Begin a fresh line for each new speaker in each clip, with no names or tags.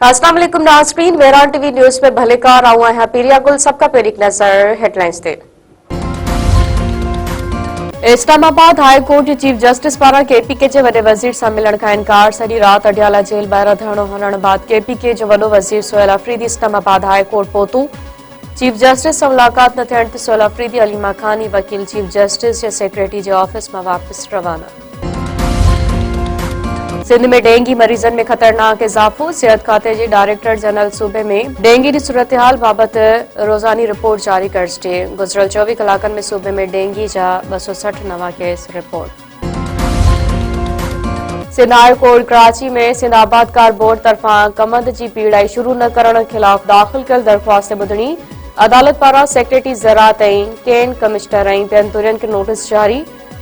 अस्सलाम वालेकुम नाज़रीन, वेरान टीवी न्यूज़ में भलेकार आऊं है पीरिया गुल। सबका पेरिक नजर हेडलाइंस ते। इस्लामाबाद हाई कोर्ट जे चीफ जस्टिस पारा केपीके जे वॾे वज़ीर सां मिलण खां इनकार। सॼी रात अडियाला जेल ॿाहिरां धरणो हलण बाद केपीके जो वॾो वज़ीर सोहेल अफरीदी इस्लामाबाद हाई कोर्ट पहुतूं। चीफ जस्टिस सां मुलाकात न थियण ते सोहेल अफरीदी अली माखानी वकील चीफ जस्टिस जे सेक्रेटरी जे ऑफिस में वापस रवाना। सिंध में डेंगी मरीजन में खतरनाक इजाफो। सेहत खाते जे डायरेक्टर जनरल सूबे में डेंगी की सूरत हाल बाबत रोजानी रिपोर्ट जारी कर स्टे। गुजरल 24 कलाकन में सूबे में डेंगी जा 260 नवा case report. Sindh high court Karachi में सिंध आबादकार बोर्ड तरफा कमंद की पीड़ाई शुरू न करण खिलाफ दाख़िल कल दरख्वास्त ॿुधणी। अदालत पारा सेक्रेटरी ज़राअत केन कमिश्नर बेन तुरियन के नोटिस जारी।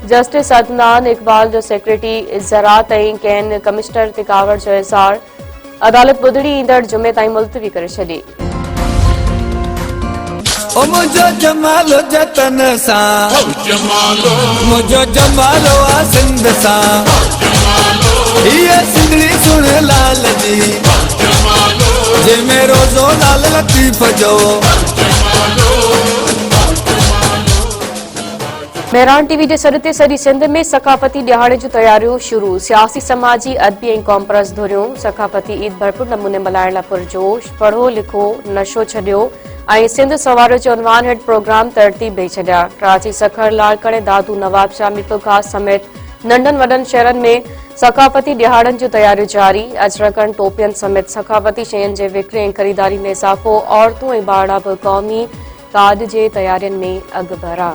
जस्टिस अदनान इकबाल जो सेक्रेटरी ज़राअत केन कमिश्नर ते कावड़ जो इज़हार। अदालत ॿुधणी ईंदड़ जुमे ताईं मुलतवी करे छॾी।
मुझो जमालो जतन सा मुझो जमालो आ सिंध सा ये सिंधड़ी सुन लाल जी जे मेरो जो लाल लतीफ जो।
मेहरान टीवी के सॾ ते सॼी सिंध में सकाफती ॾियारे जूं तयारियूं शुरू। सियासी समाजी अदबी ऐं कॉन्फ्रेंस धुरियूं। सकाफती ईद भरपूर नमूने मल्हाइण लाइ पुरजोश। पढ़ो लिखो नशो छॾियो ऐं सिंध सवारो जो उनवान हेठ प्रोग्राम तरतीब ॾेई छॾिया। कराची सखर लाड़कणे दादू नवाब शाह मितुलखास समेत नंढनि वॾनि शहरनि में सकाफती ॾियारनि जूं तयारियूं जारी। अजरकनि टोपियनि समेत सकाफती शयुनि जे विक्री ऐं ख़रीदारी में इज़ाफ़ो। औरतूं ऐं ॿारड़ा बि क़ौमी कार्ड जे तयारियुनि में अॻु भरा।